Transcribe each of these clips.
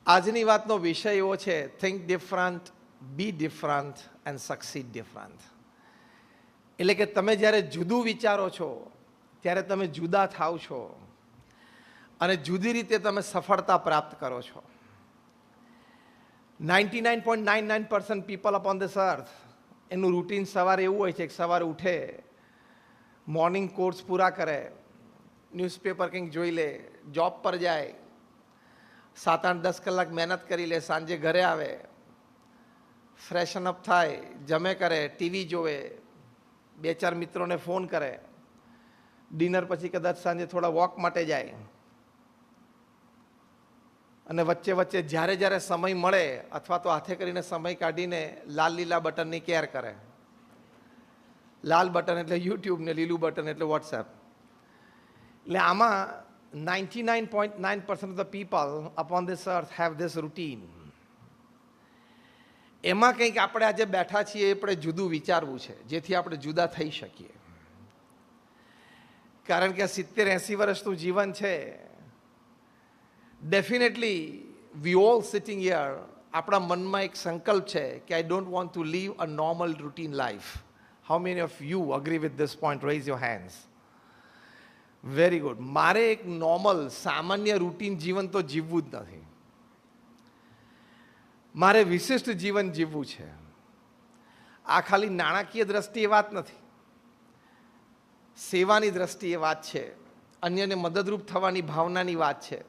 આજની વાતનો વિષય એવો છે, think different, be different and succeed different. એટલે કે તમે જ્યારે જુદું વિચારો છો ત્યારે તમે જુદા થાવ છો અને જુદી રીતે તમે સફળતા પ્રાપ્ત કરો છો. 99.99% પીપલ અપોન ધીસ અર્થ એનું રૂટીન સવારે એવું હોય છે કે સવારે ઉઠે, મોર્નિંગ કોર્સ પૂરા કરે, ન્યૂઝપેપર કંઈક જોઈ લે, જોબ પર જાય, 7-8-10 કલાક મહેનત કરી લે, સાંજે ઘરે આવે, ફ્રેશન અપ થાય, જમે કરે, ટીવી જોવે, 2-4 મિત્રોને ફોન કરે, ડિનર પછી કદાચ સાંજે થોડા વોક માટે જાય અને વચ્ચે વચ્ચે જ્યારે જ્યારે સમય મળે અથવા તો હાથે કરીને સમય કાઢીને લાલ લીલા બટનની કેર કરે. લાલ બટન એટલે યુટ્યુબ ને લીલું બટન એટલે વોટ્સએપ. એટલે આમાં 99.9% of the people upon this earth have this routine. એમાં કંઈક આપણે આજે બેઠા છીએ એ આપણે જુદું વિચારવું છે જેથી આપણે જુદા થઈ શકીએ. કારણ કે 70-80 વર્ષનું જીવન છે. Definitely we all sitting here, આપણા મનમાં એક સંકલ્પ છે કે I don't want to live a normal routine life. How many of you agree with this point? Raise your hands. Very good. મારે એક નોર્મલ સામાન્ય રૂટીન જીવન તો જીવવું જ નથી. મારે વિશિષ્ટ જીવન જીવવું છે. આ ખાલી નાણાકીય દ્રષ્ટિએ વાત નથી, સેવાની દ્રષ્ટિએ વાત છે, અન્યને મદદરૂપ થવાની ભાવનાની વાત છે,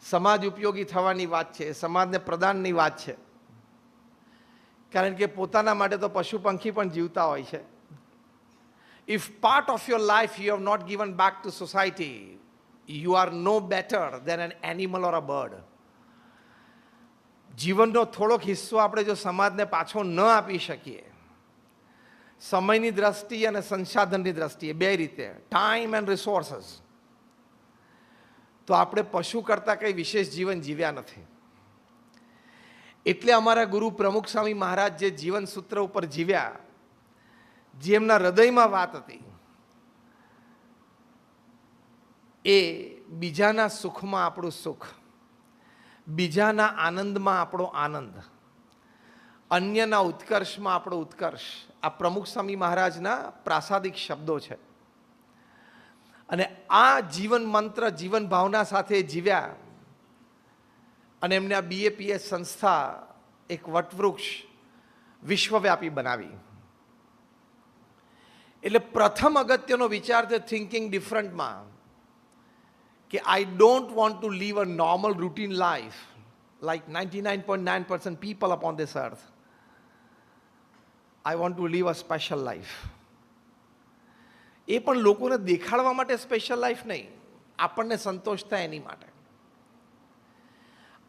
સમાજ ઉપયોગી થવાની વાત છે, સમાજને પ્રદાનની વાત છે. કારણ કે પોતાના માટે તો પશુ પંખી પણ જીવતા હોય છે. If part of your life you have not given back to society, you are no better than an animal or a bird. જીવનનો થોડોક હિસ્સો આપણે જો સમાજને પાછો ન આપી શકીએ, સમયની દ્રષ્ટિએ અને સંસાધનની દ્રષ્ટિએ બે રીતે, ટાઈમ એન્ડ રિસોર્સિસ, તો આપણે પશુ કરતાં કંઈ વિશેષ જીવન જીવ્યા નથી. એટલે અમારા ગુરુ પ્રમુખ સ્વામી મહારાજ જે જીવન સૂત્ર ઉપર જીવ્યા, જે એમના હૃદયમાં વાત હતી, એ બીજાના સુખમાં આપણું સુખ, બીજાના આનંદમાં આપણો આનંદ, અન્યના ઉત્કર્ષમાં આપણો ઉત્કર્ષ, આ પ્રમુખ સ્વામી મહારાજના પ્રાસાદિક શબ્દો છે. અને આ જીવન મંત્ર, જીવન ભાવના સાથે જીવ્યા અને એમને આ BAPS સંસ્થા એક વટવૃક્ષ વિશ્વવ્યાપી બનાવી. એટલે પ્રથમ અગત્યનો વિચાર છે થિંકિંગ ડિફરન્ટમાં કે I don't want to live a normal routine life like 99.9% people upon this earth. I want to live a special life. એ પણ લોકોને દેખાડવા માટે સ્પેશિયલ લાઈફ નહીં, આપણને સંતોષ થાય એની માટે.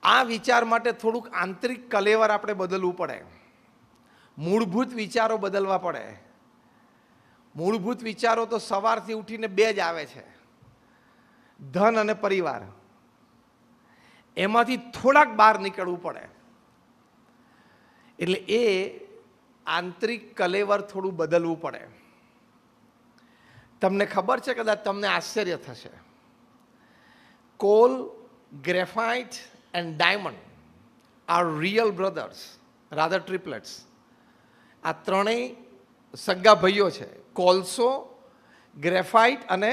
આ વિચાર માટે થોડુંક આંતરિક કલેવર આપણે બદલવું પડે, મૂળભૂત વિચારો બદલવા પડે. મૂળભૂત વિચારો તો સવારથી ઉઠીને બે જ આવે છે, ધન અને પરિવાર. એમાંથી થોડાક બહાર નીકળવું પડે. એટલે એ આંતરિક કલેવર થોડું બદલવું પડે. તમને ખબર છે, કદાચ તમને આશ્ચર્ય થશે, coal, graphite and diamond are real brothers, rather triplets. આ ત્રણેય સગા ભાઈઓ છે, કોલસો, ગ્રેફાઇટ અને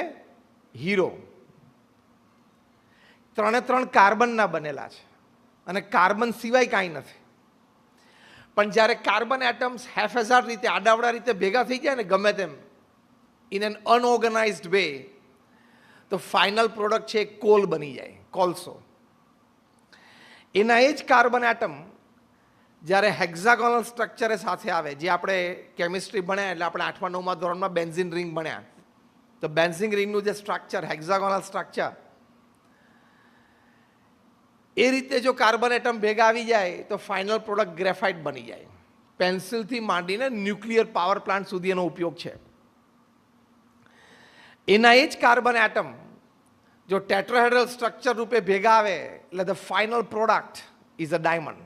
હીરો. ત્રણ કાર્બનના બનેલા છે અને કાર્બન સિવાય કાંઈ નથી. પણ જ્યારે કાર્બન એટમ્સ હેફેઝાર્ડ રીતે, આડાવડા રીતે ભેગા થઈ જાય ને ગમે તેમ, ઇન એન અનઓર્ગનાઇઝડ વે, તો ફાઇનલ પ્રોડક્ટ છે કોલ બની જાય, કોલસો. એના એ જ કાર્બન એટમ જ્યારે હેક્ઝાગોનલ સ્ટ્રક્ચરે સાથે આવે, જે આપણે કેમિસ્ટ્રી ભણ્યા એટલે આપણે 8મા-9મા ધોરણમાં બેન્ઝીન રિંગ ભણ્યા, તો બેન્ઝીન રિંગનું જે સ્ટ્રક્ચર, હેક્ઝાગોનલ સ્ટ્રક્ચર, એ રીતે જો કાર્બન એટમ ભેગા આવી જાય તો ફાઇનલ પ્રોડક્ટ ગ્રેફાઇટ બની જાય. પેન્સિલથી માંડીને ન્યુક્લિયર પાવર પ્લાન્ટ સુધી એનો ઉપયોગ છે. એના એ જ કાર્બન એટમ જો ટેટ્રાહેડ્રલ સ્ટ્રક્ચર રૂપે ભેગા આવે એટલે the final product is a diamond.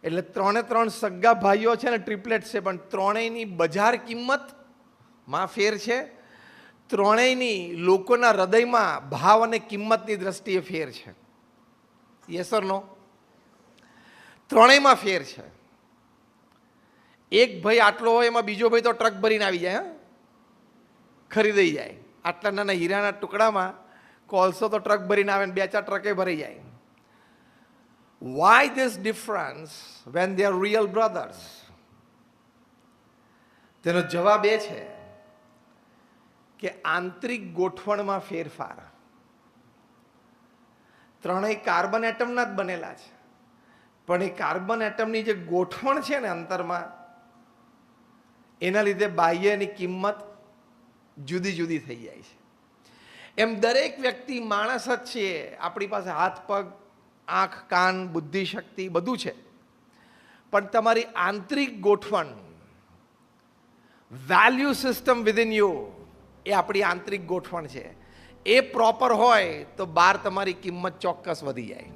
એટલે ત્રણ સગા ભાઈઓ છે ને, ટ્રિપલેટ છે, પણ ત્રણેયની બજાર કિંમતમાં ફેર છે, ત્રણેયની લોકોના હૃદયમાં ભાવ અને કિંમતની દ્રષ્ટિએ ફેર છે. યસ ઓર નો? ત્રણેયમાં ફેર છે. એક ભાઈ આટલો હોય, એમાં બીજો ભાઈ તો ટ્રક ભરીને આવી જાય, ખરીદી જાય. આટલા નાના હીરાના ટુકડામાં કોલસો તો ટ્રક ભરીને આવે ને 2-4 ટ્રકે ભરી જાય. Y this difference when they are real brothers? તેનો જવાબ એ છે કે આંતરિક ગોઠવણમાં ફેરફાર. ત્રણેય કાર્બન એટમના જ બનેલા છે, પણ એ કાર્બન એટમની જે ગોઠવણ છે ને અંતરમાં, એના લીધે બાહ્યની કિંમત જુદી જુદી થઈ જાય છે. એમ દરેક વ્યક્તિ માણસ જ છે. આપણી પાસે હાથ, પગ, આંખ, કાન, બુદ્ધિ, શક્તિ બધું છે, પણ તમારી આંતરિક ગોઠવણ, વેલ્યુ સિસ્ટમ વિધિન યુ, એ આપણી આંતરિક ગોઠવણ છે. એ પ્રોપર હોય તો બહાર તમારી કિંમત ચોક્કસ વધી જાય.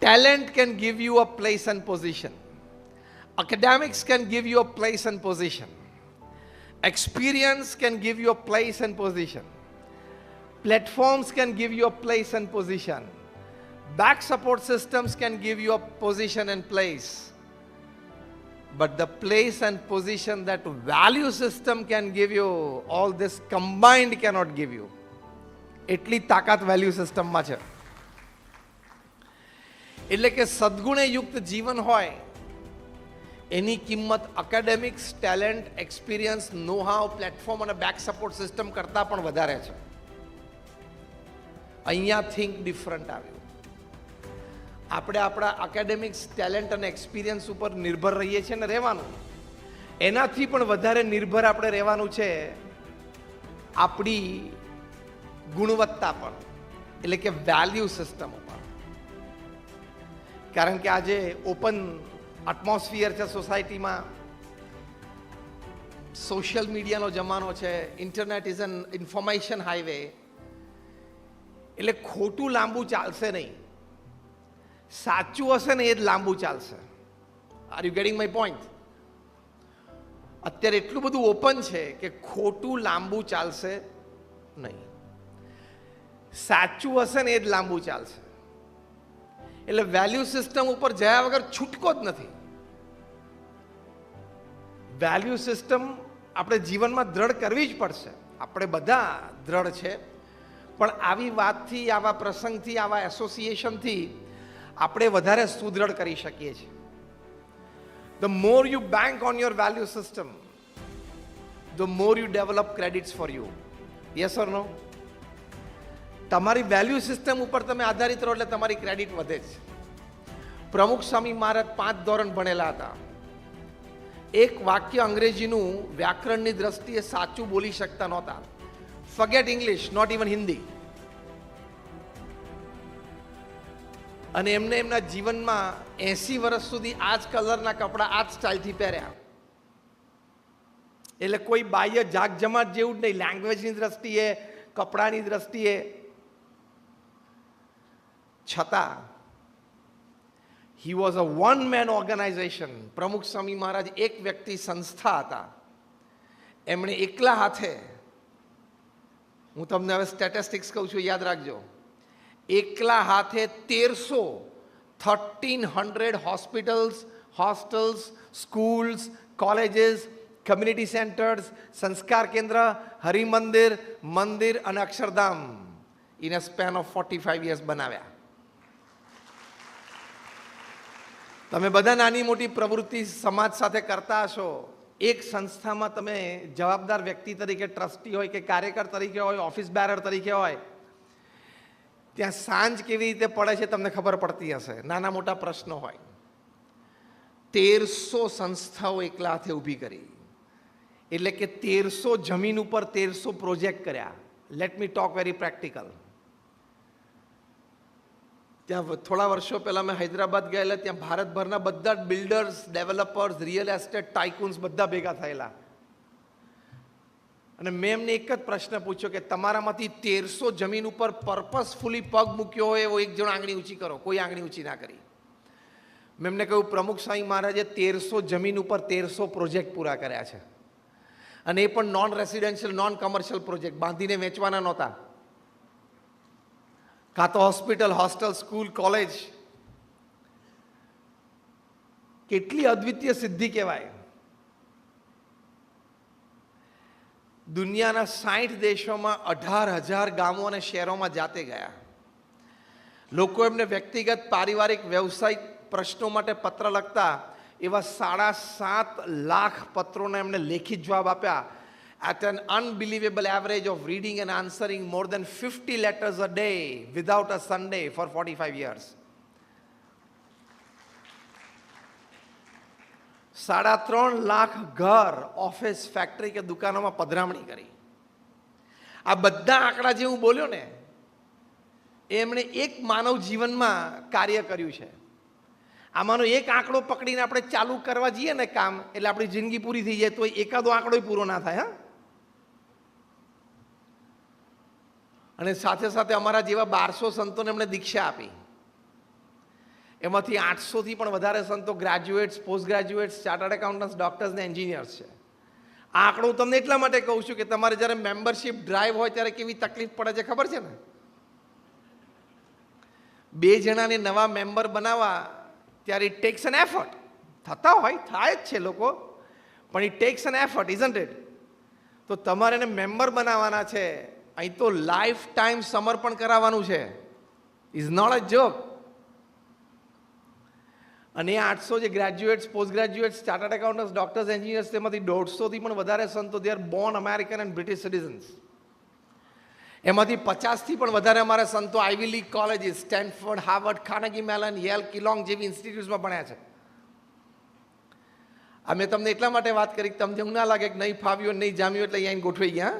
Talent can give you a place and position. Academics can give you a place and position. Experience can give you a place and position. Platforms can give you a place and position. Back support systems can give you a position and place. But the place and position that value system can give you, all this combined cannot give you. એટલી તાકાત value સિસ્ટમમાં છે. એટલે કે સદગુણે યુક્ત જીવન હોય એની કિંમત academics, talent, experience, know how, platform અને બેક સપોર્ટ સિસ્ટમ કરતાં પણ વધારે છે. અહીંયા થિંક ડિફરન્ટ આવ્યું. આપણે આપણા એકેડેમિક્સ, ટેલેન્ટ અને એક્સપિરિયન્સ ઉપર નિર્ભર રહીએ છીએ ને રહેવાનું. એનાથી પણ વધારે નિર્ભર આપણે રહેવાનું છે આપણી ગુણવત્તા પર, એટલે કે વેલ્યુ સિસ્ટમ ઉપર. કારણ કે આજે ઓપન એટમોસ્ફિયર છે સોસાયટીમાં, સોશિયલ મીડિયાનો જમાનો છે, internet is and information highway. એટલે ખોટું લાંબુ ચાલશે નહીં, સાચું હશે ને એ જ લાંબુ ચાલશે. Are you getting my point? અત્યારે એટલું બધું ઓપન છે કે ખોટું લાંબુ ચાલશે નહીં, સાચું હશે ને એ જ લાંબુ ચાલશે. એટલે વેલ્યુ સિસ્ટમ ઉપર જયા વગર છૂટકો જ નથી. વેલ્યુ સિસ્ટમ આપણે જીવનમાં દ્રઢ કરવી જ પડશે. આપણે બધા દ્રઢ છે, પણ આવી વાતથી, આવા પ્રસંગથી, આવા એસોસિએશનથી આપણે વધારે સુદૃઢ કરી શકીએ છીએ. The more you bank on your value system, the more you develop credits for you. Yes or no? તમારી વેલ્યુ સિસ્ટમ ઉપર તમે આધારિત રહો એટલે તમારી ક્રેડિટ વધે છે. પ્રમુખ સ્વામી મહારાજ 5 ધોરણ ભણેલા હતા. એક વાક્ય અંગ્રેજીનું વ્યાકરણની દ્રષ્ટિએ સાચું બોલી શકતા નહોતા. Forget English, not even Hindi. અને એમને એમના જીવનમાં 80 વર્ષ સુધી આ જ કલરના કપડાં આ જ સ્ટાઇલથી પહેર્યા. એટલે કોઈ બાહ્ય જાગજમાટ જેવું જ નહીં, લેંગ્વેજની દ્રષ્ટિએ, કપડાની દ્રષ્ટિએ. છતાં he was a one man organization. Pramukh Swami મહારાજ એક વ્યક્તિ સંસ્થા હતા. એમણે એકલા હાથે, હું તમને હવે સ્ટેટિસ્ટિક્સ કહું છું, યાદ રાખજો, એકલા હાથે 1300 hospitals, hostels, schools, colleges, community centres, સંસ્કાર કેન્દ્ર, હરિમંદિર, મંદિર અને Akshardham in a span of 45 years બનાવ્યા. તમે બધા નાની મોટી પ્રવૃત્તિ સમાજ સાથે કરતા હશો. એક સંસ્થામાં તમે જવાબદાર વ્યક્તિ તરીકે, ટ્રસ્ટી હોય કે કાર્યકર તરીકે હોય, ઓફિસ બેરર તરીકે હોય, ત્યાં સાંજ કેવી રીતે પડે છે તમને ખબર પડતી હશે. નાના મોટા પ્રશ્નો હોય. 1300 સંસ્થાઓ એકલા હાથે ઊભી કરી. એટલે કે 1300 જમીન ઉપર 1300 પ્રોજેક્ટ કર્યા. Let me talk very practical. ત્યાં થોડા વર્ષો પહેલાં મેં હૈદરાબાદ ગયેલા. ત્યાં ભારતભરના બધા જ બિલ્ડર્સ, ડેવલપર્સ, રિયલ એસ્ટેટ ટાઇકુન્સ બધા ભેગા થયેલા. અને મેં એમને એક જ પ્રશ્ન પૂછ્યો કે તમારામાંથી 1300 જમીન ઉપર પર્પસફુલી પગ મૂક્યો હોય એવો એક જણ આંગળી ઊંચી કરો. કોઈ આંગળી ઊંચી ના કરી. મેં એમને કહ્યું પ્રમુખ સ્વામી મહારાજે 1300 જમીન ઉપર 1300 પ્રોજેક્ટ પૂરા કર્યા છે. અને એ પણ non residential non commercial project, બાંધીને વેચવાના નહોતા. કાં તો હોસ્પિટલ, હોસ્ટેલ, સ્કૂલ, કોલેજ. કેટલી અદ્વિતીય સિદ્ધિ કહેવાય. દુનિયાના 60 દેશોમાં 18,000 ગામો અને શહેરોમાં જાતે ગયા. લોકો એમને વ્યક્તિગત, પારિવારિક, વ્યવસાયિક પ્રશ્નો માટે પત્ર લખતા, એવા 7.5 લાખ પત્રોને એમને લેખિત જવાબ આપ્યા. At an unbelievable average of reading and answering more than 50 letters a day without a Sunday for 45 years. 3.5 lakh ઘર, ઓફિસ, ફેક્ટરી કે દુકાનોમાં પધરામણી કરી. આ બધા આંકડા જે હું બોલ્યો ને, એમણે એક માનવ જીવનમાં કાર્ય કર્યું છે. આમાંનો એક આંકડો પકડીને આપણે ચાલુ કરવા જઈએ ને કામ, એટલે આપણી જિંદગી પૂરી થઈ જાય, તો એકાદો આંકડો પૂરો ના થાય. હા, અને સાથે સાથે અમારા જેવા 1200 સંતોને એમણે દીક્ષા આપી. એમાંથી 800થી પણ વધારે સંતો graduates, post graduates, chartered accountants, doctors ને એન્જિનિયર્સ છે. આ આંકડો હું તમને એટલા માટે કહું છું કે તમારે જ્યારે મેમ્બરશિપ ડ્રાઈવ હોય ત્યારે કેવી તકલીફ પડે છે ખબર છે ને? 2 જણાને નવા મેમ્બર બનાવવા ત્યારે ઇટ ટેક્સ એન એફર્ટ. થતા હોય, થાય જ છે લોકો, પણ it takes an effort, isn't it? તો તમારે એને મેમ્બર બનાવવાના છે. અહીં તો લાઈફ ટાઈમ સમર્પણ કરાવવાનું છે. Is not a joke. અને 800 જે graduates, post graduates, chartered accountants, doctors, engineers, તેમાંથી 150થી પણ વધારે સંતો they are born American and British citizens. એમાંથી 50થી પણ વધારે અમારા સંતો Ivy League colleges, Stanford, Harvard, Carnegie Mellon, Yale, Kellogg જેવી ઇન્સ્ટિટ્યૂટ્સમાં ભણ્યા છે. આ મેં તમને એટલા માટે વાત કરી કે તમને એવું ના લાગે કે નહીં ફાવ્યું, નહીં જામ્યું એટલે અહીંયા ગોઠવાઈ ગયા.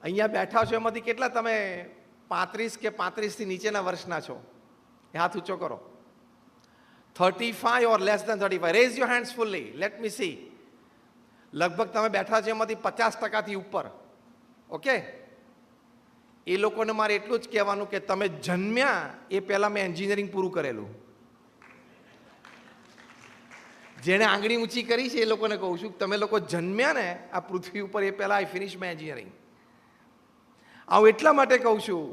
અહીંયા બેઠા છો એમાંથી કેટલા તમે 35 કે 35થી નીચેના વર્ષના છો? હાથ ઊંચો કરો. 35 or less than 35. Raise your hands fully. Let me see. લગભગ તમે બેઠા છો એમાંથી 50% ઉપર. ઓકે, એ લોકોને મારે એટલું જ કહેવાનું કે તમે જન્મ્યા એ પહેલાં મેં એન્જિનિયરિંગ પૂરું કરેલું. જેણે આંગળી ઊંચી કરી છે એ લોકોને કહું છું, તમે લોકો જન્મ્યા ને આ પૃથ્વી ઉપર એ પહેલાં આઈ ફિનિશ માય એન્જિનિયરિંગ. આવું એટલા માટે કહું છું,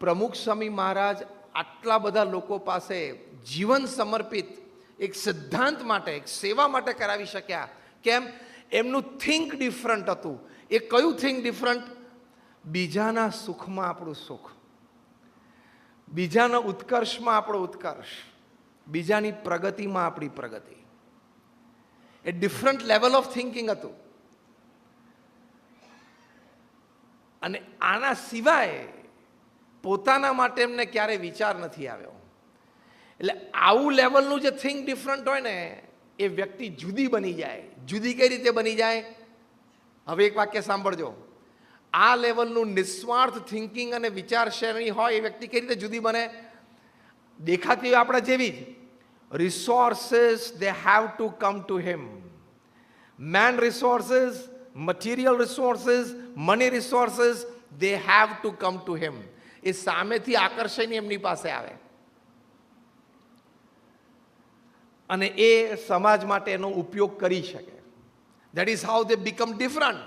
પ્રમુખ સ્વામી મહારાજ આટલા બધા લોકો પાસે જીવન સમર્પિત એક સિદ્ધાંત માટે, એક સેવા માટે કરાવી શક્યા. કેમ? એમનું થિંક ડિફરન્ટ હતું. એ કયું થિંક ડિફરન્ટ? બીજાના સુખમાં આપણું સુખ, બીજાના ઉત્કર્ષમાં આપણો ઉત્કર્ષ, બીજાની પ્રગતિમાં આપણી પ્રગતિ. એ ડિફરન્ટ લેવલ ઓફ થિંકિંગ હતું. અને આના સિવાય પોતાના માટે એમને ક્યારેય વિચાર નથી આવ્યો. એટલે આવું લેવલનું જે થિંક ડિફરન્ટ હોય ને, એ વ્યક્તિ જુદી બની જાય. જુદી કઈ રીતે બની જાય? હવે એક વાક્ય સાંભળજો. આ લેવલનું નિસ્વાર્થ થિંકિંગ અને વિચારશૈલી હોય એ વ્યક્તિ કઈ રીતે જુદી બને? દેખાતી હોય આપણા જેવી જ. Resources they have to come to him. Man resources, material resources, money resources, they have to come to him. એ સામેથી આકર્ષાઈને એમની પાસે આવે અને એ સમાજ માટે એનો ઉપયોગ કરી શકે. That is how they become different.